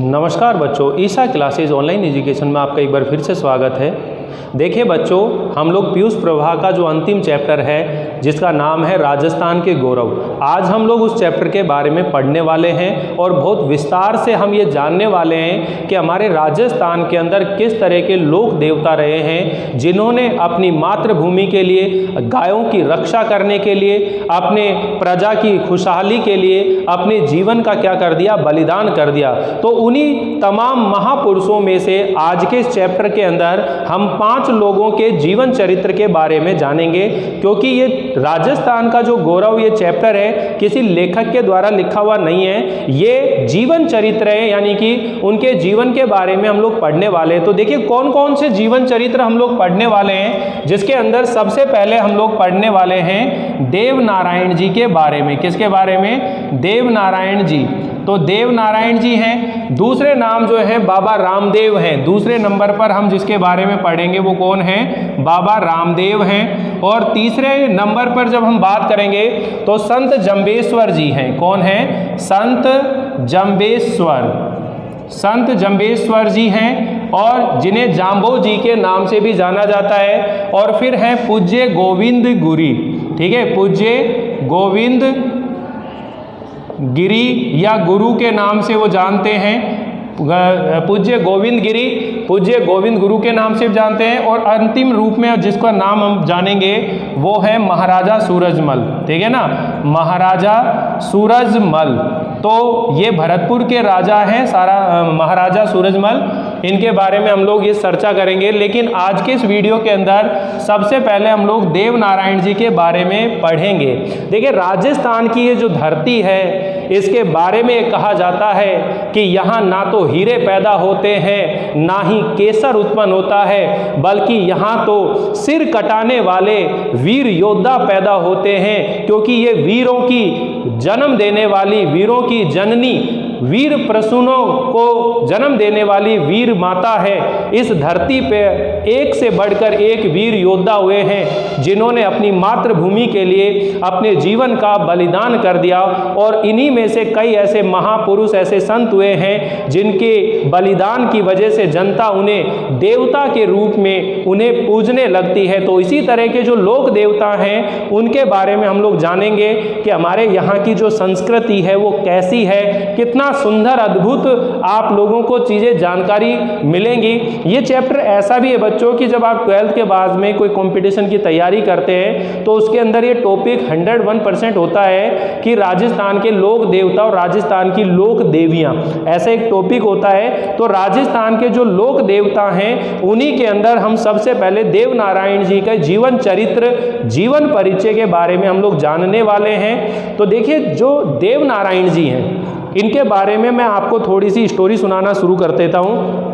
नमस्कार बच्चों, Isha classes online education में आपका एक बार फिर से स्वागत है। देखिए बच्चों, हम लोग पीयूष प्रभा का जो अंतिम चैप्टर है जिसका नाम है राजस्थान के गौरव, आज हम लोग उस चैप्टर के बारे में पढ़ने वाले हैं और बहुत विस्तार से हम ये जानने वाले हैं कि हमारे राजस्थान के अंदर किस तरह के लोक देवता रहे हैं जिन्होंने अपनी मातृभूमि के लिए, गायों की रक्षा करने के लिए, अपने प्रजा की खुशहाली के लिए अपने जीवन का क्या कर दिया, बलिदान कर दिया। तो उन्हीं तमाम महापुरुषों में से आज के इस चैप्टर के अंदर हम 5 लोगों के जीवन चरित्र के बारे में जानेंगे, क्योंकि ये राजस्थान का जो गौरव ये चैप्टर है किसी लेखक के द्वारा लिखा हुआ नहीं है, ये जीवन चरित्र है, यानी कि उनके जीवन के बारे में हम लोग पढ़ने वाले हैं। तो देखिए कौन कौन से जीवन चरित्र हम लोग पढ़ने वाले हैं, जिसके अंदर सबसे पहले हम लोग पढ़ने वाले हैं देव नारायण जी के बारे में। किसके बारे में? देव नारायण जी। तो देव नारायण जी हैं। दूसरे नाम जो है बाबा रामदेव हैं। दूसरे नंबर पर हम जिसके बारे में पढ़ेंगे वो कौन है? बाबा रामदेव हैं। और तीसरे नंबर पर जब हम बात करेंगे तो संत जंबेश्वर जी हैं। कौन है? संत जंबेश्वर। संत जंबेश्वर जी हैं और जिन्हें जाम्बो जी के नाम से भी जाना जाता है। और फिर हैं पूज्य गोविंद गिरी। ठीक है, पूज्य गोविंद गिरी या गुरु के नाम से वो जानते हैं। पूज्य गोविंद गिरी, पूज्य गोविंद गुरु के नाम से जानते हैं। और अंतिम रूप में जिसका नाम हम जानेंगे वो है महाराजा सूरजमल। ठीक है ना, महाराजा सूरजमल। तो ये भरतपुर के राजा हैं महाराजा सूरजमल। इनके बारे में हम लोग ये चर्चा करेंगे, लेकिन आज के इस वीडियो के अंदर सबसे पहले हम लोग देव नारायण जी के बारे में पढ़ेंगे। देखिए राजस्थान की ये जो धरती है इसके बारे में कहा जाता है कि यहाँ ना तो हीरे पैदा होते हैं ना ही केसर उत्पन्न होता है, बल्कि यहाँ तो सिर कटाने वाले वीर योद्धा पैदा होते हैं, क्योंकि ये वीरों की जन्म देने वाली, वीरों की जननी, वीर प्रसूनों को जन्म देने वाली वीर माता है। इस धरती पे एक से बढ़कर एक वीर योद्धा हुए हैं जिन्होंने अपनी मातृभूमि के लिए अपने जीवन का बलिदान कर दिया। और इन्हीं में से कई ऐसे महापुरुष, ऐसे संत हुए हैं जिनके बलिदान की वजह से जनता उन्हें देवता के रूप में उन्हें पूजने लगती है। तो इसी तरह के जो लोक देवता हैं उनके बारे में हम लोग जानेंगे कि हमारे यहाँ की जो संस्कृति है वो कैसी है, कितना सुंदर अद्भुत आप लोगों को चीजें जानकारी मिलेंगी। ये चैप्टर ऐसा भी है बच्चों कि जब आप 12th के बाद में कोई कंपटीशन की तैयारी करते हैं तो उसके अंदर ये टॉपिक 101% होता है कि राजस्थान के लोक देवता और राजस्थान की लोक देवियां, ऐसा एक टॉपिक होता है। तो राजस्थान के जो लोक देवता हैं उन्हीं के अंदर हम सबसे पहले देव नारायण जी का जीवन चरित्र, जीवन परिचय के बारे में हम लोग जानने वाले हैं। तो देखिए जो देव नारायण जी हैं इनके बारे में मैं आपको थोड़ी सी स्टोरी सुनाना शुरू कर देता हूँ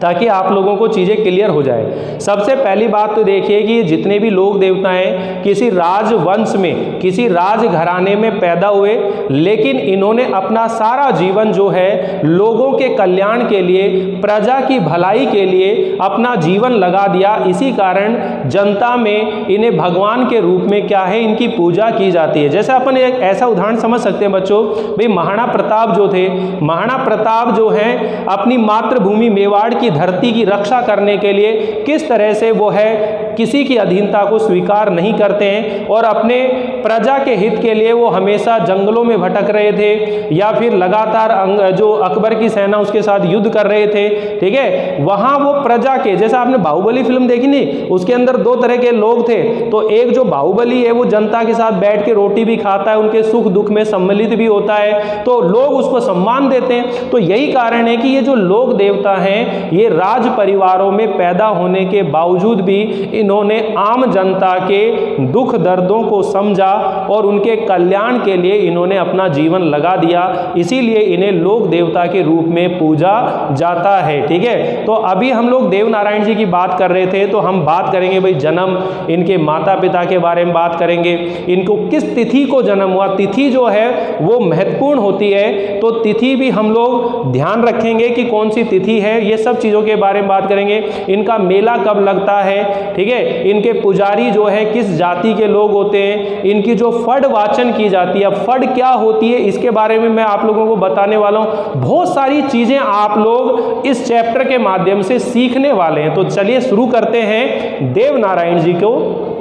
ताकि आप लोगों को चीज़ें क्लियर हो जाए। सबसे पहली बात तो देखिए कि जितने भी लोक देवता हैं किसी राजवंश में, किसी राजघराने में पैदा हुए, लेकिन इन्होंने अपना सारा जीवन जो है लोगों के कल्याण के लिए, प्रजा की भलाई के लिए अपना जीवन लगा दिया। इसी कारण जनता में इन्हें भगवान के रूप में क्या है, इनकी पूजा की जाती है। जैसे अपन एक ऐसा उदाहरण समझ सकते हैं बच्चों, भाई महाराणा प्रताप जो थे, महाराणा प्रताप जो है अपनी मातृभूमि मेवाड़ की धरती की रक्षा करने के लिए किस तरह से वो है किसी की अधीनता को स्वीकार नहीं करते हैं और अपने प्रजा के हित के लिए वो हमेशा जंगलों में भटक रहे थे या फिर लगातार जो अकबर की सेना उसके साथ युद्ध कर रहे थे। ठीक है, वहां वो प्रजा के, जैसा आपने बाहुबली फिल्म देखी नहीं, उसके अंदर 2 तरह के लोग थे। तो एक जो बाहुबली है वो जनता के साथ बैठ के रोटी भी खाता है, उनके सुख दुख में सम्मिलित भी होता है, तो लोग उसको सम्मान देते हैं। तो यही कारण है कि ये जो लोक देवता हैं ये राज परिवारों में पैदा होने के बावजूद भी इन्होंने आम जनता के दुख दर्दों को समझा और उनके कल्याण के लिए इन्होंने अपना जीवन लगा दिया। इसीलिए इन्हें लोक देवता के रूप में पूजा जाता है। ठीक है, तो अभी हम लोग देव नारायण जी की बात कर रहे थे, तो हम बात करेंगे भाई जन्म, इनके माता पिता के बारे में बात करेंगे, इनको किस तिथि को जन्म हुआ। तिथि जो है वो महत्वपूर्ण होती है, तो तिथि भी हम लोग ध्यान रखेंगे कि कौन सी तिथि है, ये सब चीज़ों के बारे में बात करेंगे। इनका मेला कब लगता है, ठीक है, है। इनके पुजारी जो है किस जाति के लोग होते हैं, इनकी जो फड वाचन की जाती है, अब फड क्या होती है इसके बारे में मैं आप लोगों को बताने वाला हूं। बहुत सारी चीजें आप लोग इस चैप्टर के माध्यम से सीखने वाले हैं। तो चलिए शुरू करते हैं देवनारायण जी को।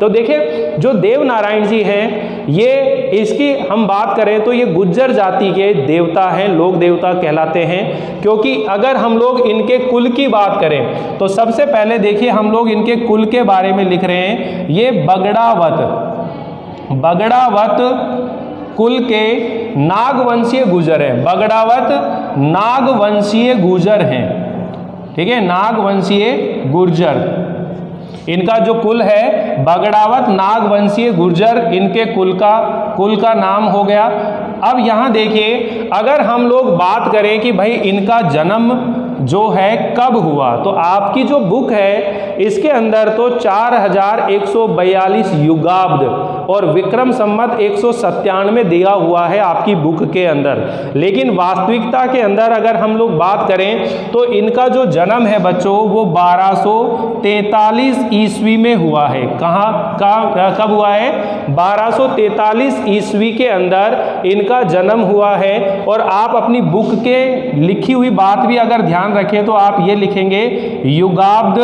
तो देखिए जो देवनारायण जी हैं, ये इसकी हम बात करें तो ये गुज्जर जाति के देवता हैं, लोक देवता कहलाते हैं। क्योंकि अगर हम लोग इनके कुल की बात करें तो सबसे पहले देखिए हम लोग इनके कुल के बारे में लिख रहे हैं। ये बगड़ावत कुल के नागवंशीय गुर्जर हैं। बगड़ावत नागवंशीय गुर्जर हैं, ठीक है, नागवंशीय गुर्जर इनका जो कुल है, बगड़ावत नागवंशीय गुर्जर इनके कुल का नाम हो गया। अब यहाँ देखिए अगर हम लोग बात करें कि भाई इनका जन्म जो है कब हुआ, तो आपकी जो बुक है इसके अंदर तो 4142 युगाब्द और विक्रम संवत 197 दिया हुआ है आपकी बुक के अंदर। लेकिन वास्तविकता के अंदर अगर हम लोग बात करें तो इनका जो जन्म है बच्चों वो 1243 ईस्वी में हुआ है। कब हुआ है? 1243 ईस्वी के अंदर इनका जन्म हुआ है। और आप अपनी बुक के लिखी हुई बात भी अगर ध्यान रखें तो आप ये लिखेंगे युगाब्द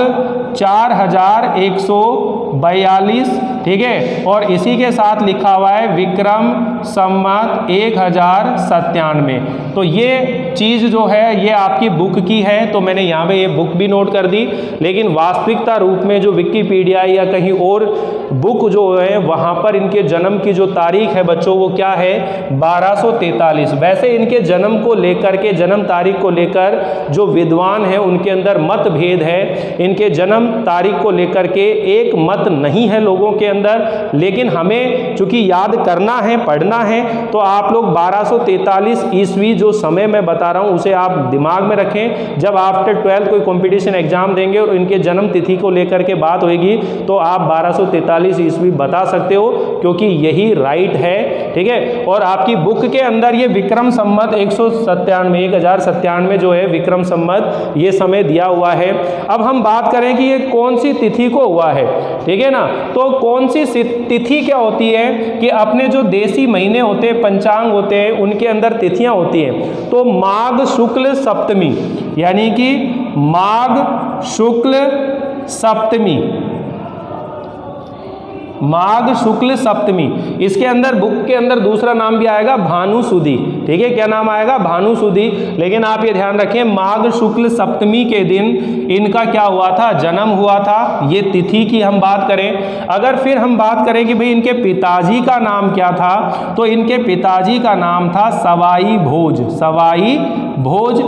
4142, ठीक है, और इसी के साथ लिखा हुआ है विक्रम संवत 1097। तो ये चीज़ जो है ये आपकी बुक की है, तो मैंने यहाँ पे ये बुक भी नोट कर दी। लेकिन वास्तविकता रूप में जो विकिपीडिया या कहीं और बुक जो है वहाँ पर इनके जन्म की जो तारीख है बच्चों वो क्या है? 1243। वैसे इनके जन्म को लेकर के, जन्म तारीख को लेकर जो विद्वान है उनके अंदर मतभेद है। इनके जन्म तारीख को लेकर के एक मत नहीं है लोगों के अंदर। लेकिन हमें चूंकि याद करना है, पढ़ना है, तो आप लोग 1243 ईस्वी जो समय मैं बता रहा हूं उसे आप दिमाग में रखें। जब आफ्टर 12 कोई कंपटीशन एग्जाम देंगे और इनके जन्म तिथि को लेकर के बात होगी तो आप 1243 ईस्वी बता सकते हो, क्योंकि यही राइट है, ठीक है। और आपकी बुक के अंदर ये विक्रम संवत 1097 जो है विक्रम संवत ये समय दिया हुआ है। अब हम बात करें कि ये कौन सी तिथि को हुआ है, ठीक है ना। तो कौन सी तिथि क्या होती है कि अपने जो देसी महीने होते हैं, पंचांग होते हैं, उनके अंदर तिथियां होती हैं। तो माघ शुक्ल सप्तमी, यानी कि माघ शुक्ल सप्तमी, माघ शुक्ल सप्तमी, इसके अंदर बुक के अंदर दूसरा नाम भी आएगा भानुसुदी, ठीक है। क्या नाम आएगा? भानुसुदी। लेकिन आप ये ध्यान रखें माघ शुक्ल सप्तमी के दिन इनका क्या हुआ था? जन्म हुआ था। ये तिथि की हम बात करें। अगर फिर हम बात करें कि भाई इनके पिताजी का नाम क्या था, तो इनके पिताजी का नाम था सवाई भोज, सवाई भोज,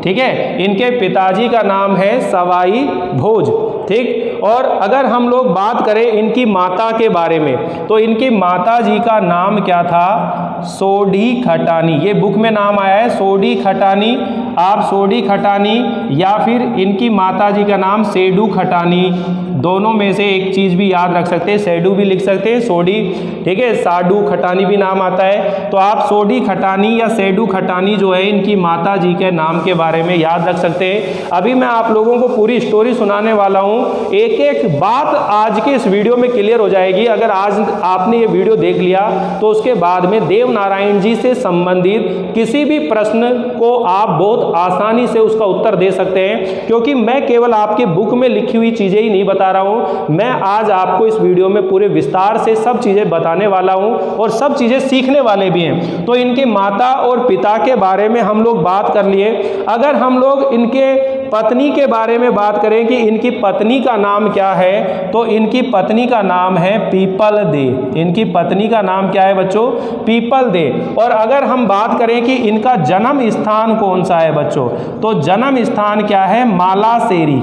ठीक है। इनके पिताजी का नाम है सवाई भोज, ठीक। और अगर हम लोग बात करें इनकी माता के बारे में, तो इनकी माता जी का नाम क्या था? सोडी खटानी। ये बुक में नाम आया है सोडी खटानी। आप सोडी खटानी या फिर इनकी माता जी का नाम सेडू खटानी, दोनों में से एक चीज भी याद रख सकते हैं। सेडू भी लिख सकते हैं, सोडी, ठीक है, साडू खटानी भी नाम आता है। तो आप सोडी खटानी या सेडू खटानी जो है इनकी माता जी के नाम के बारे में याद रख सकते हैं। अभी मैं आप लोगों को पूरी स्टोरी सुनाने वाला हूं। एक एक बात आज के इस वीडियो में क्लियर हो जाएगी। अगर आज आपने ये वीडियो देख लिया तो उसके बाद में देवनारायण जी से संबंधित किसी भी प्रश्न को आप बहुत आसानी से उसका उत्तर दे सकते हैं, क्योंकि मैं केवल आपके बुक में लिखी हुई चीजें ही नहीं बता रहा हूं। मैं आज आपको इस वीडियो में पूरे विस्तार से सब चीजें बताने वाला हूं और सब चीजें सीखने वाले भी हैं। तो इनके माता और पिता के बारे में हम लोग बात कर लिए। अगर हम लोग इनके पत्नी के बारे में बात करें कि इनकी पत्नी का नाम क्या है, तो इनकी पत्नी का नाम है पीपल दे। इनकी पत्नी का नाम क्या है बच्चों? People they. और अगर हम बात करें कि इनका जन्म स्थान कौन सा है बच्चों, तो जन्म स्थान क्या है? मालासेरी,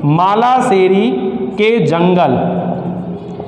मालासेरी के जंगल,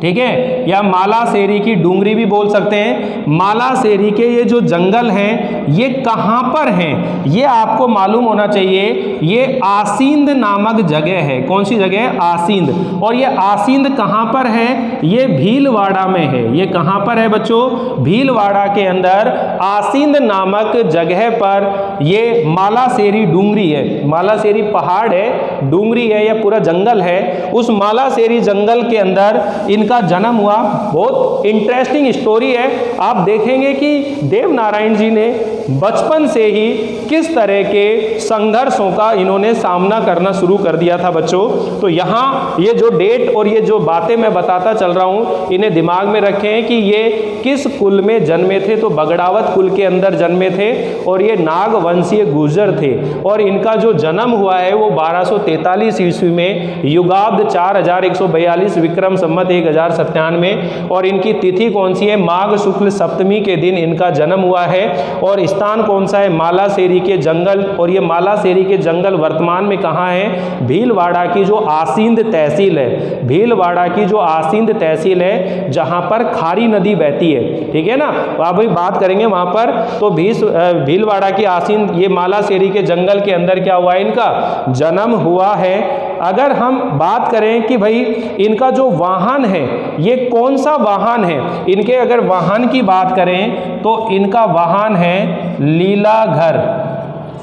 ठीक है, या मालासेरी की डूंगरी भी बोल सकते हैं। मालासेरी के ये जो जंगल हैं ये कहाँ पर हैं, ये आपको मालूम होना चाहिए। ये आसींद नामक जगह है। कौन सी जगह है? आसींद। और ये आसींद कहाँ पर है? ये भीलवाड़ा में है। ये कहाँ पर है बच्चों? भीलवाड़ा के अंदर आसींद नामक जगह पर ये मालासेरी डूंगरी है। मालासेरी पहाड़ है, डूंगरी है, या पूरा जंगल है। उस मालासेरी जंगल के अंदर इनका जन्म हुआ। बहुत इंटरेस्टिंग स्टोरी है। आप देखेंगे कि देव नारायण जी ने बचपन से ही किस तरह के संघर्षों का इन्होंने सामना करना शुरू कर दिया था बच्चों। तो यहाँ ये जो डेट और ये जो बातें मैं बताता चल रहा हूँ, इन्हें दिमाग में रखें कि ये किस कुल में जन्मे थे। तो बगड़ावत कुल के अंदर जन्मे थे और ये नागवंशीय गुर्जर थे। और इनका जो जन्म हुआ है वो 1243 ईस्वी में युगाब्द 4142 विक्रम संवत 1097। और इनकी तिथि कौन सी है? माघ शुक्ल सप्तमी के दिन इनका जन्म हुआ है। और स्थान कौन सा है? मालासेरी के जंगल। और ये मालासेरी के जंगल वर्तमान में कहाँ है? भीलवाड़ा की जो आसींद तहसील है, भीलवाड़ा की जो आसींद तहसील है, जहाँ पर खारी नदी बहती है। ठीक है ना, अभी बात करेंगे वहाँ पर। तो भीलवाड़ा की आसींद, ये मालासेरी के जंगल के अंदर क्या हुआ है? इनका जन्म हुआ है। अगर हम बात करें कि भाई इनका जो वाहन है ये कौन सा वाहन है, इनके अगर वाहन की बात करें तो इनका वाहन है लीलाघर।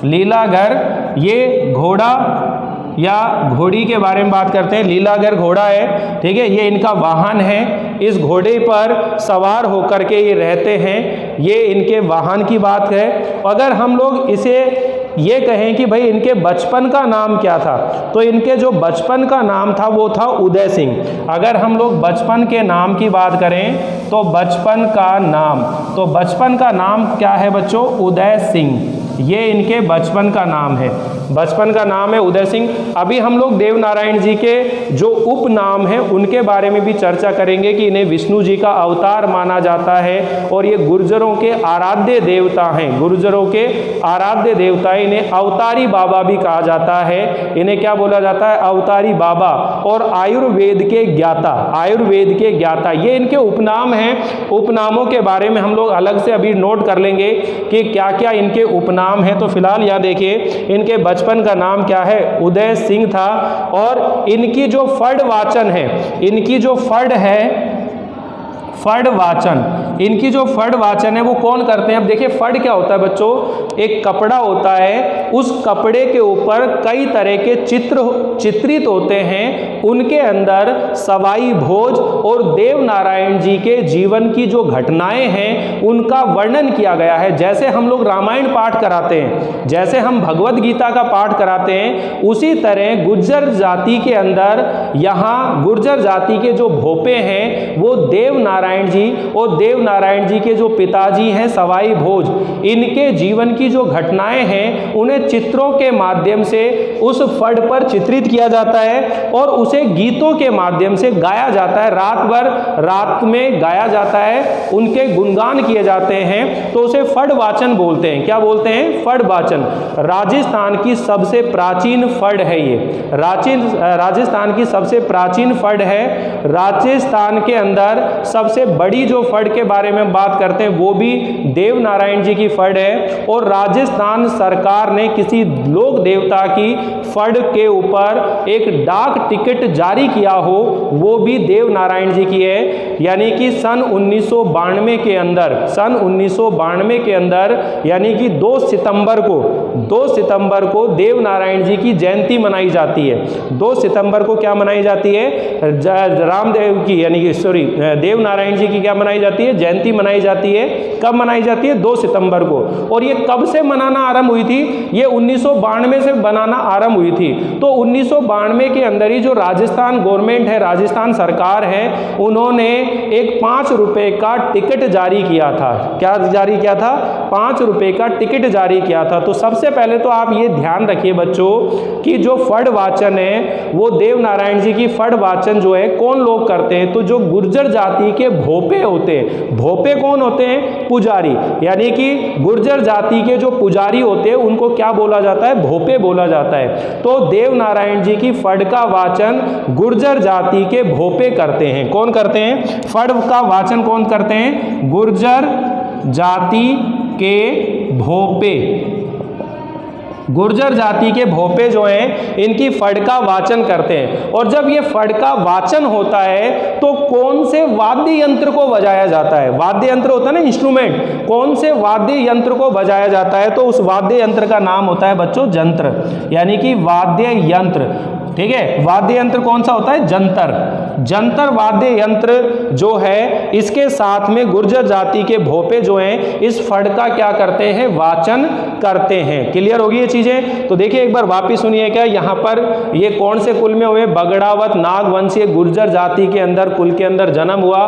लीलाघर, ये घोड़ा या घोड़ी के बारे में बात करते हैं। लीलाघर घोड़ा है, ठीक है, ये इनका वाहन है। इस घोड़े पर सवार होकर के ये रहते हैं। ये इनके वाहन की बात है। अगर हम लोग इसे ये कहें कि भाई इनके बचपन का नाम क्या था, तो इनके जो बचपन का नाम था वो था उदय सिंह। अगर हम लोग बचपन के नाम की बात करें तो बचपन का नाम क्या है बच्चों? उदय सिंह। ये इनके बचपन का नाम है। बचपन का नाम है उदय सिंह। अभी हम लोग देव नारायण जी के जो उपनाम हैं उनके बारे में भी चर्चा करेंगे कि इन्हें विष्णु जी का अवतार माना जाता है और ये गुर्जरों के आराध्य देवता हैं। गुर्जरों के आराध्य देवता, इन्हें अवतारी बाबा भी कहा जाता है। इन्हें क्या बोला जाता है? अवतारी बाबा। और आयुर्वेद के ज्ञाता, आयुर्वेद के ज्ञाता, ये इनके उपनाम हैं। उपनामों के बारे में हम लोग अलग से अभी नोट कर लेंगे कि क्या क्या इनके उपनाम हैं। तो फिलहाल यहाँ देखिए, इनके बचपन का नाम क्या है? उदय सिंह था। और इनकी जो फड वाचन है, इनकी जो फड है, फड वाचन, इनकी जो फड वाचन है वो कौन करते हैं? अब देखिए फड क्या होता है बच्चों? एक कपड़ा होता है, उस कपड़े के ऊपर कई तरह के चित्र चित्रित होते हैं। उनके अंदर सवाई भोज और देव नारायण जी के जीवन की जो घटनाएं हैं उनका वर्णन किया गया है। जैसे हम लोग रामायण पाठ कराते हैं, जैसे हम भगवत गीता का पाठ कराते हैं, उसी तरह गुर्जर जाति के अंदर यहाँ गुर्जर जाति के जो भोपे हैं वो देव नारायण जी और देव नारायण जी के जो पिताजी हैं सवाई भोज, इनके जीवन की जो घटनाएं हैं उन्हें चित्रों के माध्यम से उस फड पर चित्रित किया जाता है और उसे गीतों के माध्यम से गाया जाता है। रात भर रात में गाया जाता है, उनके गुणगान किए जाते हैं, तो उसे फड वाचन बोलते हैं। क्या बोलते हैं? फड वाचन। राजस्थान की सबसे प्राचीन फड है ये। राजस्थान की सबसे प्राचीन फड है। राजस्थान के अंदर सबसे बड़ी जो फड के बारे में बात करते हैं वो भी देव नारायण जी की फड है। और राजस्थान सरकार ने किसी लोक देवता की फड के ऊपर एक डाक टिकट जारी किया हो वो भी देव नारायण जी की है। यानी कि सन 1992 के अंदर, सन 1992 के अंदर यानी कि 2 सितंबर को देव नारायण जी की जयंती मनाई जाती है। 2 सितंबर को क्या मनाई जाती है? रामदेव की यानी कि देव नारायण जी की क्या मनाई जाती है? जयंती मनाई जाती है। कब मनाई जाती है? 2 सितंबर को। और ये कब से मनाना आरंभ हुई थी? ये 1992 से बनाना आरंभ हुई थी। तो 1992 के अंदर ही जो राजस्थान गवर्नमेंट है, राजस्थान सरकार है, उन्होंने एक 5 रुपए का टिकट जारी किया था। क्या जारी किया था? 5 रुपए का टिकट जारी किया था। तो सबसे पहले तो आप ये ध्यान रखिए बच्चों कि जो फड़ वाचन है वो देवनारायण जी की फड़ वाचन जो है कौन लोग करते हैं? तो जो गुर्जर जाति के भोपे होते हैं। भोपे कौन होते हैं? पुजारी। यानी कि गुर्जर जाति के जो पुजारी होते हैं उनको क्या बोला जाता है? भोपे बोला जाता है। तो देवनारायण जी की फड़ का वाचन गुर्जर जाति के भोपे करते हैं। कौन करते हैं? फड़ का वाचन कौन करते हैं? गुर्जर जाति के भोपे। गुर्जर जाति के भोपे जो हैं इनकी फड़ का वाचन करते हैं। और जब ये फड़ का वाचन होता है तो कौन से वाद्य यंत्र को बजाया जाता है? वाद्य यंत्र होता है ना, इंस्ट्रूमेंट। कौन से वाद्य यंत्र को बजाया जाता है? तो उस वाद्य यंत्र का नाम होता है बच्चों जंत्र, यानी कि वाद्य यंत्र। ठीक है, वाद्य यंत्र कौन सा होता है? जंतर। जंतर वाद्य यंत्र जो है इसके साथ में गुर्जर जाति के भोपे जो हैं इस फड़ का क्या करते हैं? वाचन करते हैं। क्लियर होगी ये चीजें? तो देखिए एक बार वापिस सुनिए, क्या यहाँ पर ये कौन से कुल में हुए? बगड़ावत नागवंशीय गुर्जर जाति के अंदर कुल के अंदर जन्म हुआ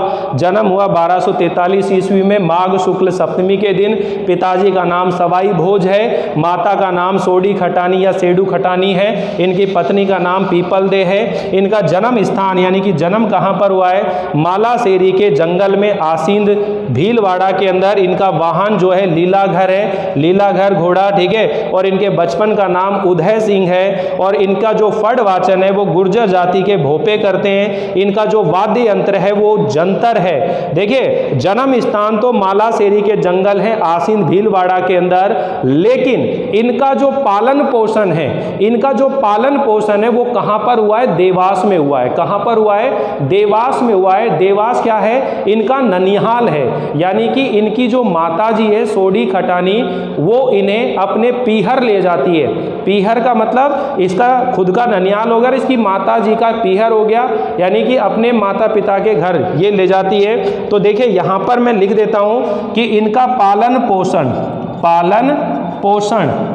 1243 ईस्वी में माघ शुक्ल सप्तमी के दिन। पिताजी का नाम सवाई भोज है, माता का नाम सोडी खटानी या सेडू खटानी है, इनकी पत्नी का नाम पीपल दे है। इनका जन्म स्थान यानी कि जन्म कहां पर हुआ है? मालासेरी के जंगल में आसींद भीलवाड़ा के अंदर। इनका वाहन जो है लीलाघर है, लीलाघर घोड़ा। ठीक है, और इनके बचपन का नाम उदय सिंह है। और इनका जो फड़ वाचन है वो गुर्जर जाति के भोपे करते हैं। इनका जो वाद्य यंत्र है वो जंतर है। देखिए जन्म स्थान तो मालासेरी के जंगल है आसींद भीलवाड़ा के अंदर, लेकिन इनका जो पालन पोषण है, इनका जो पालन पोषण है वो कहां पर हुआ है? देवास में हुआ है। कहां पर हुआ है? देवास में हुआ है। देवास क्या है? इनका ननिहाल है। यानी कि इनकी जो माता जी है सोडी खटानी वो इन्हें अपने पीहर ले जाती है। पीहर का मतलब इसका खुद का ननिहाल हो गया, इसकी माता जी का पीहर हो गया, यानी कि अपने माता पिता के घर ये ले जाती है। तो देखिए यहां पर मैं लिख देता हूं कि इनका पालन पोषण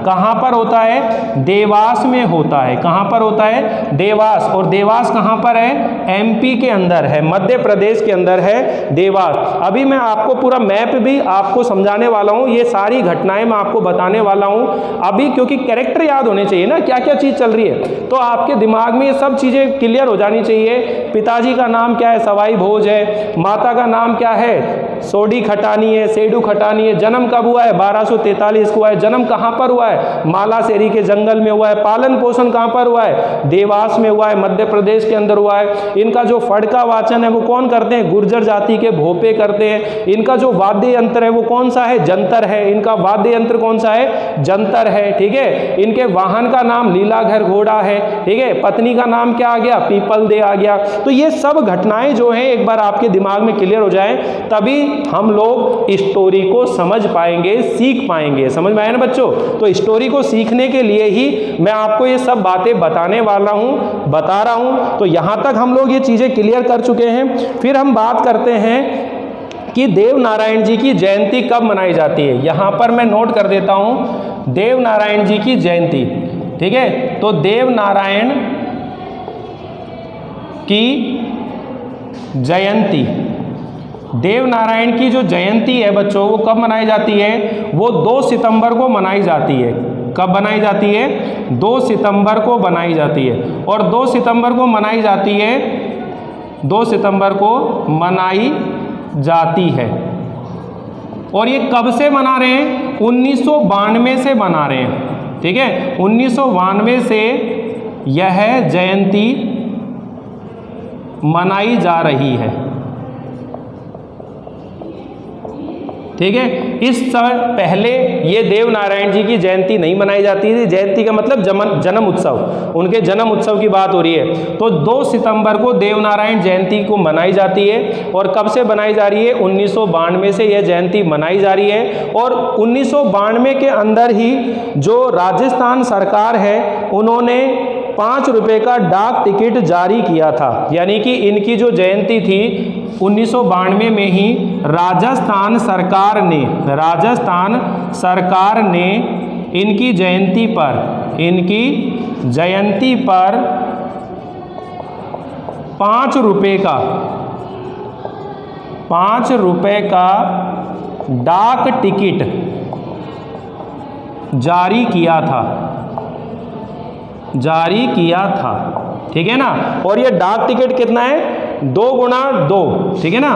कहां पर होता है? देवास में होता है। कहां पर होता है? देवास। और देवास कहां पर है? एमपी के अंदर है, मध्य प्रदेश के अंदर है देवास। अभी मैं आपको पूरा मैप भी आपको समझाने वाला हूं, ये सारी घटनाएं मैं आपको बताने वाला हूं अभी, क्योंकि कैरेक्टर याद होने चाहिए ना, क्या क्या चीज चल रही है। तो आपके दिमाग में ये सब चीजें क्लियर हो जानी चाहिए। पिताजी का नाम क्या है? सवाई भोज है। माता का नाम क्या है? सोडी खटानी है, सेडू खटानी है। जन्म कब हुआ है? 1243 को हुआ है। जन्म कहां पर हुआ है? मालासेरी के जंगल में हुआ है। पालन पोषण कहां पर हुआ है? देवास में हुआ है, मध्य प्रदेश के अंदर हुआ है। इनका जो फड़ का वाचन है वो कौन करते हैं? गुर्जर जाति के भोपे करते हैं। इनका जो वाद्य यंत्र है वो कौन सा है? जंतर है। इनका वाद्य यंत्र कौन सा है? जंतर है। ठीक है, इनके वाहन का नाम लीलाघर घोड़ा है। ठीक है, पत्नी का नाम क्या आ गया? पीपल दे आ गया। तो ये सब घटनाएं जो हैं एक बार आपके दिमाग में क्लियर हो जाए तभी हम लोग स्टोरी को समझ पाएंगे, सीख पाएंगे। समझ में आया ना बच्चों? तो स्टोरी को सीखने के लिए ही मैं आपको ये सब बातें बताने वाला हूं, बता रहा हूं। तो यहां तक हम लोग ये चीजें क्लियर कर चुके हैं। फिर हम बात करते हैं कि देवनारायण जी की जयंती कब मनाई जाती है। यहां पर मैं नोट कर देता हूं देवनारायण जी की जयंती। ठीक है, तो देवनारायण की जयंती, देवनारायण की जो जयंती है बच्चों वो कब मनाई जाती है? वो 2 सितंबर को मनाई जाती है। कब बनाई जाती है? 2 सितंबर को बनाई जाती है। और 2 सितंबर को मनाई जाती है, 2 सितंबर को मनाई जाती है। और ये कब से मना रहे हैं? 1992 से मना रहे हैं। ठीक है, 1992 से यह जयंती मनाई जा रही है। ठीक है, इस समय पहले ये देवनारायण जी की जयंती नहीं मनाई जाती थी। जयंती का मतलब जन्म उत्सव, उनके जन्म उत्सव की बात हो रही है। तो 2 सितंबर को देवनारायण जयंती को मनाई जाती है। और कब से बनाई जा रही है? 1992 से यह जयंती मनाई जा रही है। और 1992 के अंदर ही जो राजस्थान सरकार है उन्होंने 5 रुपए का डाक टिकट जारी किया था। यानी कि इनकी जो जयंती थी 1992 में ही राजस्थान सरकार ने इनकी जयंती पर 5 रुपए का 5 रुपए का डाक टिकट जारी किया था, ठीक है ना। और ये डाक टिकट कितना है, 2 गुणा 2, ठीक है ना,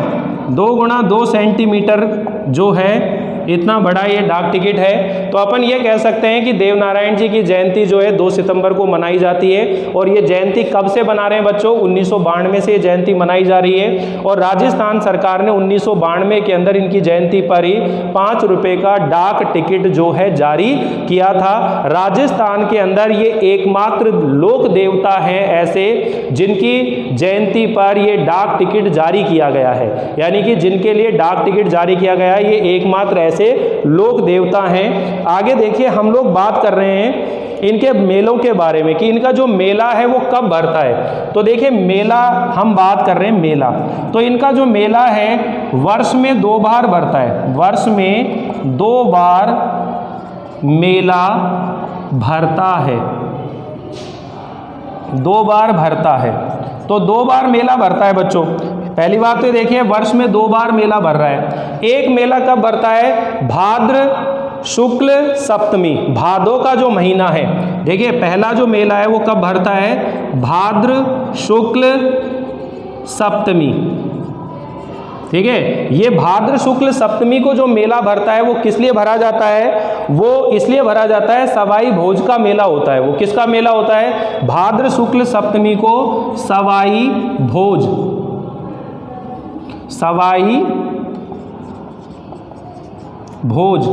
2 गुणा 2 सेंटीमीटर जो है, इतना बड़ा ये डाक टिकट है। तो अपन ये कह सकते हैं कि देवनारायण जी की जयंती जो है 2 सितंबर को मनाई जाती है। और ये जयंती कब से बना रहे हैं बच्चों, 1992 से ये जयंती मनाई जा रही है। और राजस्थान सरकार ने 1992 के अंदर इनकी जयंती पर ही 5 रुपए का डाक टिकट जो है जारी किया था। राजस्थान के अंदर ये एकमात्र लोक देवता है ऐसे जिनकी जयंती पर ये डाक टिकट जारी किया गया है, यानी कि जिनके लिए डाक टिकट जारी किया गया है, ये एकमात्र ऐसे लोक देवता हैं। आगे देखिए, हम लोग बात कर रहे हैं इनके मेलों के बारे में कि इनका जो मेला है वो कब भरता है। तो देखिए, मेला हम बात कर रहे हैं, मेला तो इनका जो मेला है वर्ष में 2 बार भरता है, वर्ष में 2 बार मेला भरता है, 2 बार भरता है। तो 2 बार मेला भरता है बच्चों। पहली बात तो देखिए, वर्ष में 2 बार मेला भर रहा है। एक मेला कब भरता है, भाद्र शुक्ल सप्तमी, भादो का जो महीना है। देखिए, पहला जो मेला है वो कब भरता है, भाद्र शुक्ल सप्तमी, ठीक है। ये भाद्र शुक्ल सप्तमी को जो मेला भरता है वो किस लिए भरा जाता है, वो इसलिए भरा जाता है, सवाई भोज का मेला होता है। वो किसका मेला होता है, भाद्र शुक्ल सप्तमी को सवाई भोज, सवाई भोज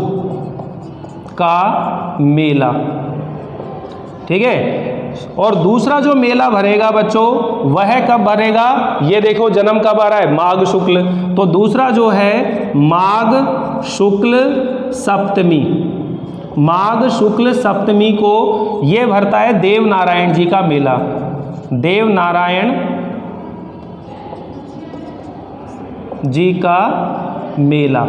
का मेला, ठीक है। और दूसरा जो मेला भरेगा बच्चों वह कब भरेगा, ये देखो जन्म कब आ रहा है, माघ शुक्ल। तो दूसरा जो है माघ शुक्ल सप्तमी, माघ शुक्ल सप्तमी को ये भरता है देवनारायण जी का मेला, देवनारायण जी का मेला।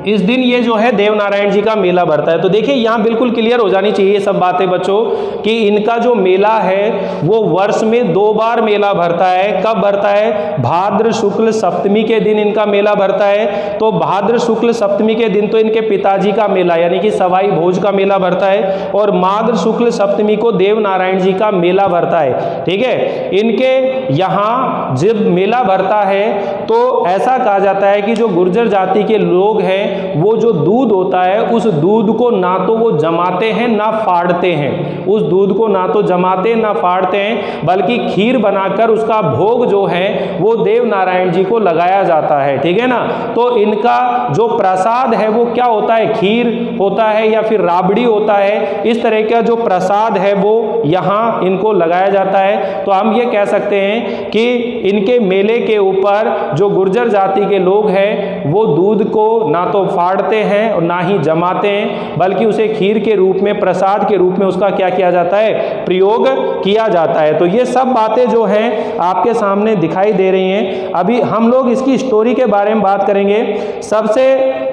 इस दिन ये जो है देवनारायण जी का मेला भरता है। तो देखिए, यहाँ बिल्कुल क्लियर हो जानी चाहिए सब बातें बच्चों कि इनका जो मेला है वो वर्ष में 2 बार मेला भरता है। कब भरता है, भाद्र शुक्ल सप्तमी के दिन इनका मेला भरता है। तो भाद्र शुक्ल सप्तमी के दिन तो इनके पिताजी का मेला यानी कि सवाई भोज का मेला भरता है, और माघ शुक्ल सप्तमी को देवनारायण जी का मेला भरता है, ठीक है। इनके यहाँ जब मेला भरता है तो ऐसा कहा जाता है कि जो गुर्जर जाति के लोग हैं वो जो दूध होता है उस दूध को ना तो वो जमाते हैं ना फाड़ते हैं, उस दूध को ना तो जमाते ना फाड़ते हैं, बल्कि खीर बनाकर उसका भोग जो है वो देव नारायण जी को लगाया जाता है, ठीक है ना। तो इनका जो प्रसाद है वो क्या होता है, खीर होता है या फिर राबड़ी होता है। इस तरह का जो प्रसाद है वो यहाँ इनको लगाया जाता है। तो हम ये कह सकते हैं कि इनके मेले के ऊपर जो गुर्जर जाति के लोग हैं वो दूध को ना तो फाड़ते हैं और ना ही जमाते हैं, बल्कि उसे खीर के रूप में, प्रसाद के रूप में उसका क्या किया जाता है, प्रयोग किया जाता है। तो ये सब बातें जो हैं आपके सामने दिखाई दे रही हैं। अभी हम लोग इसकी स्टोरी के बारे में बात करेंगे। सबसे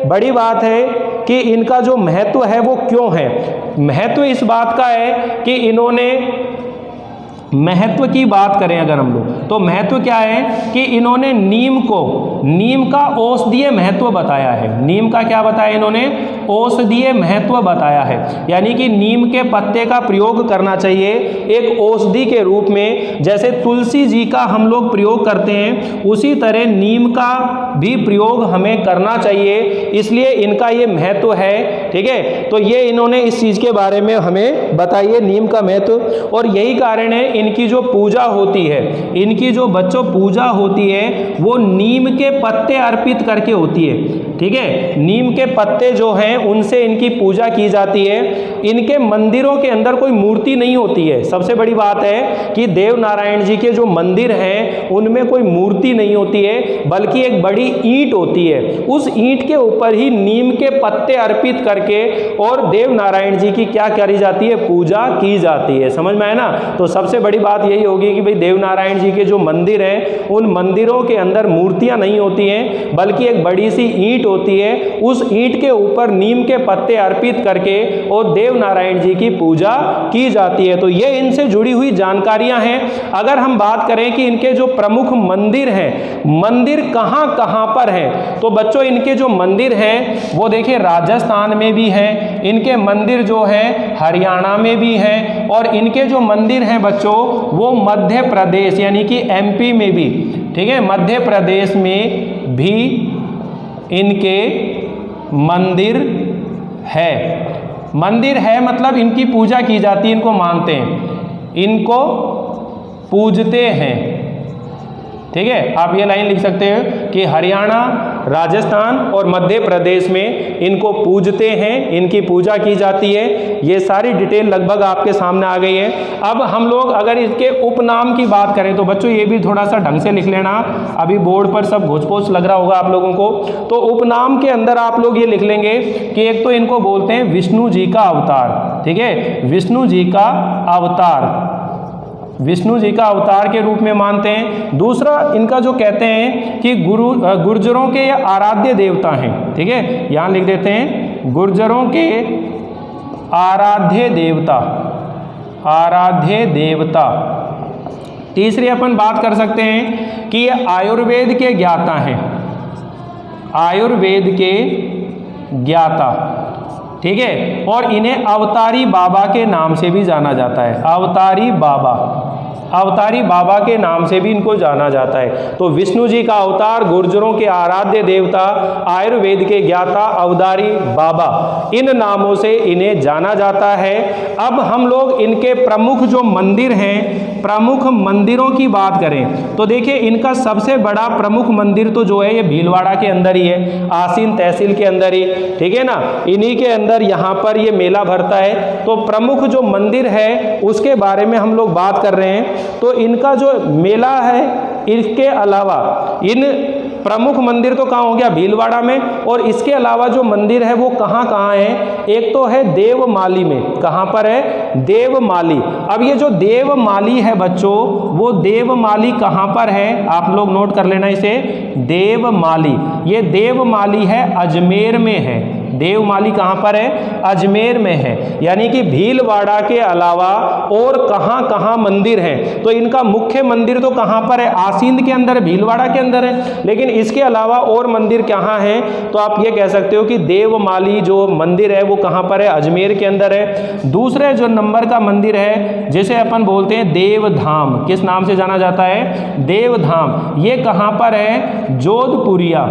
बड़ी बात है कि इनका जो महत्व है वो क्यों है। महत्व इस बात का है कि इन्होंने, महत्व की बात करें अगर हम लोग तो महत्व क्या है कि इन्होंने नीम को, नीम का औषधीय महत्व बताया है। नीम का क्या बताया इन्होंने, औषधीय महत्व बताया है, यानी कि नीम के पत्ते का प्रयोग करना चाहिए एक औषधि के रूप में। जैसे तुलसी जी का हम लोग प्रयोग करते हैं उसी तरह नीम का भी प्रयोग हमें करना चाहिए, इसलिए इनका ये महत्व है, ठीक है। तो ये इन्होंने इस चीज के बारे में हमें बताइए नीम का महत्व। और यही कारण है इनकी जो पूजा होती है, इनकी जो बच्चों पूजा होती है वो नीम के पत्ते अर्पित करके होती है, ठीक है। नीम के पत्ते जो हैं उनसे इनकी पूजा की जाती है। इनके मंदिरों के अंदर कोई मूर्ति नहीं होती है। सबसे बड़ी बात है कि देव नारायण जी के जो मंदिर हैं उनमें कोई मूर्ति नहीं होती है, बल्कि एक बड़ी ईंट होती है। उस ईंट के ऊपर ही नीम के पत्ते अर्पित करके और देव नारायण जी की क्या करी जाती है, पूजा की जाती है। समझ में आया ना। तो सबसे बड़ी बड़ी बात यही होगी कि भाई देवनारायण जी के जो मंदिर हैं उन मंदिरों के अंदर मूर्तियां नहीं होती हैं, बल्कि एक बड़ी सी ईंट होती है। उस ईंट के ऊपर नीम के पत्ते अर्पित करके और देवनारायण जी की पूजा की जाती है। तो ये इनसे जुड़ी हुई जानकारियां हैं। अगर हम बात करें कि इनके जो प्रमुख मंदिर हैं, मंदिर कहां कहां पर हैं, तो बच्चों इनके जो मंदिर हैं वो देखिए राजस्थान में भी हैं, इनके मंदिर जो है हरियाणा में भी हैं, और इनके जो मंदिर हैं बच्चों वो मध्य प्रदेश यानी कि एमपी में भी, ठीक है, मध्य प्रदेश में भी इनके मंदिर है। मंदिर है मतलब इनकी पूजा की जाती है, इनको मानते हैं, इनको पूजते हैं। ठीक है, आप ये लाइन लिख सकते हैं कि हरियाणा, राजस्थान और मध्य प्रदेश में इनको पूजते हैं, इनकी पूजा की जाती है। ये सारी डिटेल लगभग आपके सामने आ गई है। अब हम लोग अगर इसके उपनाम की बात करें तो बच्चों ये भी थोड़ा सा ढंग से लिख लेना, अभी बोर्ड पर सब घोच-पोच लग रहा होगा आप लोगों को। तो उपनाम के अंदर आप लोग ये लिख लेंगे कि एक तो इनको बोलते हैं विष्णु जी का अवतार, ठीक है, विष्णु जी का अवतार, विष्णु जी का अवतार के रूप में मानते हैं। दूसरा इनका जो कहते हैं कि गुर्जरों के ये आराध्य देवता हैं, ठीक है, यहाँ लिख देते हैं गुर्जरों के आराध्य देवता, आराध्य देवता। तीसरी अपन बात कर सकते हैं कि ये आयुर्वेद के ज्ञाता हैं, आयुर्वेद के ज्ञाता, ठीक है, और इन्हें अवतारी बाबा के नाम से भी जाना जाता है, अवतारी बाबा, अवतारी बाबा के नाम से भी इनको जाना जाता है। तो विष्णु जी का अवतार, गुर्जरों के आराध्य देवता, आयुर्वेद के ज्ञाता, अवतारी बाबा, इन नामों से इन्हें जाना जाता है। अब हम लोग इनके प्रमुख जो मंदिर हैं, प्रमुख मंदिरों की बात करें तो देखिए इनका सबसे बड़ा प्रमुख मंदिर तो जो है ये भीलवाड़ा के अंदर ही है, आसीन तहसील के अंदर ही, ठीक है ना, इन्हीं के अंदर यहाँ पर ये मेला भरता है। तो प्रमुख जो मंदिर है उसके बारे में हम लोग बात कर रहे हैं। तो इनका जो मेला है, इसके अलावा इन प्रमुख मंदिर तो कहाँ हो गया, भीलवाड़ा में, और इसके अलावा जो मंदिर है वो कहाँ कहाँ है, एक तो है देवमाली में, कहाँ पर है, देवमाली। अब ये जो देवमाली है बच्चों, वो देवमाली कहाँ पर है, आप लोग नोट कर लेना इसे, देवमाली, ये देवमाली है अजमेर में है, देवमाली कहाँ पर है, अजमेर में है। यानी कि भीलवाड़ा के अलावा और कहाँ कहाँ मंदिर हैं, तो इनका मुख्य मंदिर तो कहाँ पर है, आसींद के अंदर, भीलवाड़ा के अंदर है, लेकिन इसके अलावा और मंदिर कहाँ हैं, तो आप ये कह सकते हो कि देवमाली जो मंदिर है वो कहाँ पर है, अजमेर के अंदर है। दूसरे जो नंबर का मंदिर है जिसे अपन बोलते हैं देवधाम, किस नाम से जाना जाता है, देवधाम, ये कहाँ पर है, जोधपुरिया।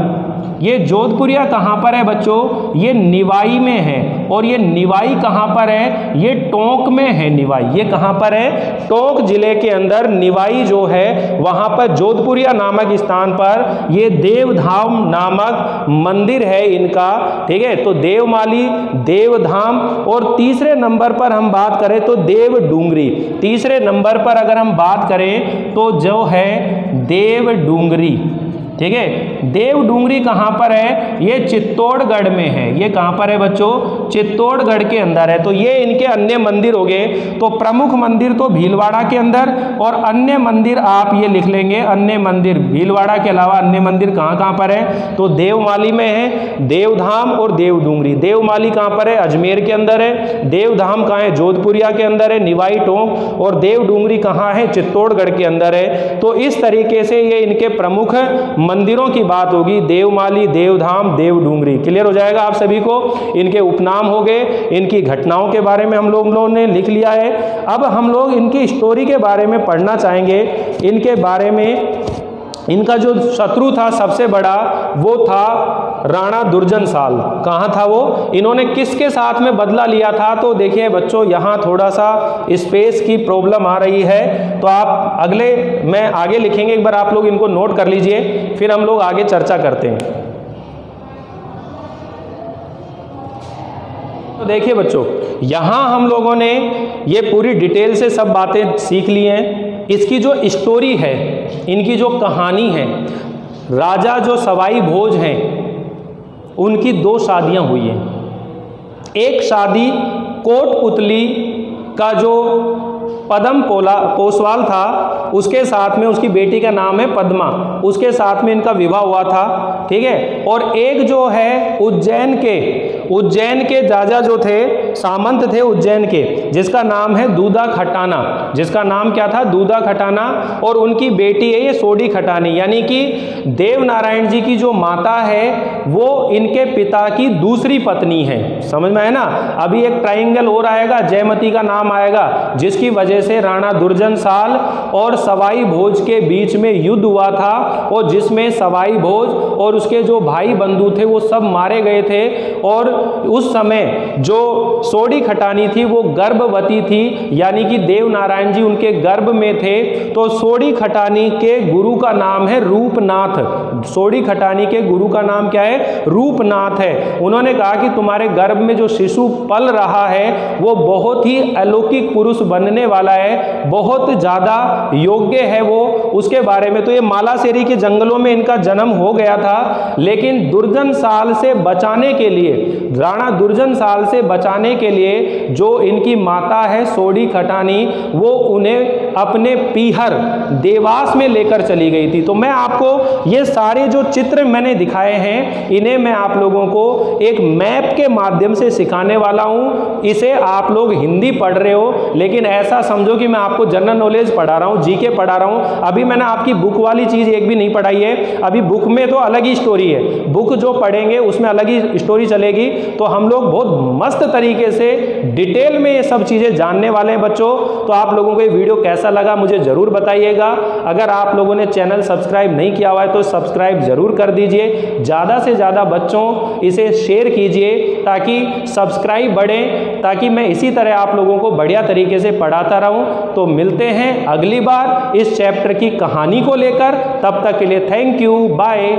ये जोधपुरिया कहाँ पर है बच्चों, ये निवाई में है, और ये निवाई कहाँ पर है, ये टोंक में है निवाई, ये कहाँ पर है, टोंक जिले के अंदर निवाई जो है वहाँ पर जोधपुरिया नामक स्थान पर ये देवधाम नामक मंदिर है इनका, ठीक है। तो देवमाली, देवधाम, और तीसरे नंबर पर हम बात करें तो देवडूंगरी, तीसरे नंबर पर अगर हम बात करें तो जो है देवडूंगरी, ठीक है। देवडूंगरी कहाँ पर है, ये चित्तौड़गढ़ में है, ये कहाँ पर है बच्चों, चित्तौड़गढ़ के अंदर है। तो ये इनके अन्य मंदिर हो गए। तो प्रमुख मंदिर तो भीलवाड़ा के अंदर, और अन्य मंदिर आप ये लिख लेंगे, अन्य मंदिर भीलवाड़ा के अलावा अन्य मंदिर कहाँ कहाँ पर है, तो देवमाली में है, देवधाम और देवडूंगरी। देवमाली कहाँ पर है, अजमेर के अंदर है, देवधाम कहाँ है, जोधपुरिया के अंदर है, निवाई टोंक, और देवडूंगरी कहाँ है, चित्तौड़गढ़ के अंदर है। तो इस तरीके से ये इनके प्रमुख मंदिरों की बात होगी, देवमाली, देवधाम, देवडूंगरी। क्लियर हो जाएगा आप सभी को, इनके उपनाम हो गए, इनकी घटनाओं के बारे में हम लोगों ने लिख लिया है। अब हम लोग इनकी स्टोरी के बारे में पढ़ना चाहेंगे, इनके बारे में। इनका जो शत्रु था सबसे बड़ा वो था राणा दुर्जनशाल। कहाँ था वो, इन्होंने किसके साथ में बदला लिया था, तो देखिए बच्चों यहाँ थोड़ा सा स्पेस की प्रॉब्लम आ रही है, तो आप अगले में आगे लिखेंगे, एक बार आप लोग इनको नोट कर लीजिए, फिर हम लोग आगे चर्चा करते हैं। तो देखिए बच्चों, यहाँ हम लोगों ने ये पूरी डिटेल से सब बातें सीख ली हैं। इसकी जो स्टोरी है, इनकी जो कहानी है, राजा जो सवाई भोज हैं उनकी 2 शादियां हुई हैं। एक शादी कोटपुतली का जो पद्म पोसवाल था, उसके साथ में उसकी बेटी का नाम है पद्मा, उसके साथ में इनका विवाह हुआ था, ठीक है। और एक जो है उज्जैन के राजा जो थे, सामंत थे उज्जैन के, जिसका नाम है दूधा खटाना, जिसका नाम क्या था, दूधा खटाना, और उनकी बेटी है ये सोडी खटानी, यानी कि देव नारायण जी की जो माता है वो इनके पिता की दूसरी पत्नी है। समझ में है ना। अभी एक ट्राइंगल और आएगा, जयमती का नाम आएगा, जिसकी वजह से राणा दुर्जनसाल और सवाई भोज के बीच में युद्ध हुआ था, और जिसमें सवाई भोज और उसके जो भाई बंधु थे वो सब मारे गए थे। और उस समय जो सोडी खटानी थी वो गर्भवती थी, यानी कि देव नारायण जी उनके गर्भ में थे। तो सोडी खटानी के गुरु का नाम है रूपनाथ। सोडी खटानी के गुरु का नाम क्या है, रूपनाथ है। उन्होंने कहा कि तुम्हारे गर्भ में जो शिशु पल रहा है वो बहुत ही अलौकिक पुरुष बनने वाला है, बहुत ज्यादा योग्य है वो, उसके बारे में। तो ये मालासेरी के जंगलों में इनका जन्म हो गया था, लेकिन दुर्जनसाल से बचाने के लिए, राणा दुर्जनसाल से बचाने के लिए जो इनकी माता है सोडी खटानी, वो उन्हें अपने पीहर देवास में लेकर चली गई थी। तो मैं आपको ये सारे जो चित्र मैंने दिखाए हैं, इन्हें मैं आप लोगों को एक मैप के माध्यम से सिखाने वाला हूं। इसे आप लोग हिंदी पढ़ रहे हो, लेकिन ऐसा समझो कि मैं आपको जनरल नॉलेज पढ़ा रहा हूं, जीके पढ़ा रहा हूं। अभी मैंने आपकी बुक वाली चीज एक भी नहीं पढ़ाई है। अभी बुक में तो अलग ही स्टोरी है, बुक जो पढ़ेंगे उसमें अलग ही स्टोरी चलेगी। तो हम लोग बहुत मस्त तरीके से डिटेल में ये सब चीजें जानने वाले हैं बच्चों। तो आप लोगों को ये वीडियो कैसा लगा मुझे जरूर बताइएगा। अगर आप लोगों ने चैनल सब्सक्राइब नहीं किया हुआ है तो सब्सक्राइब जरूर कर दीजिए। ज़्यादा से ज़्यादा बच्चों इसे शेयर कीजिए ताकि सब्सक्राइब बढ़े, ताकि मैं इसी तरह आप लोगों को बढ़िया तरीके से पढ़ाता रहूं। तो मिलते हैं अगली बार इस चैप्टर की कहानी को लेकर। तब तक के लिए थैंक यू, बाय।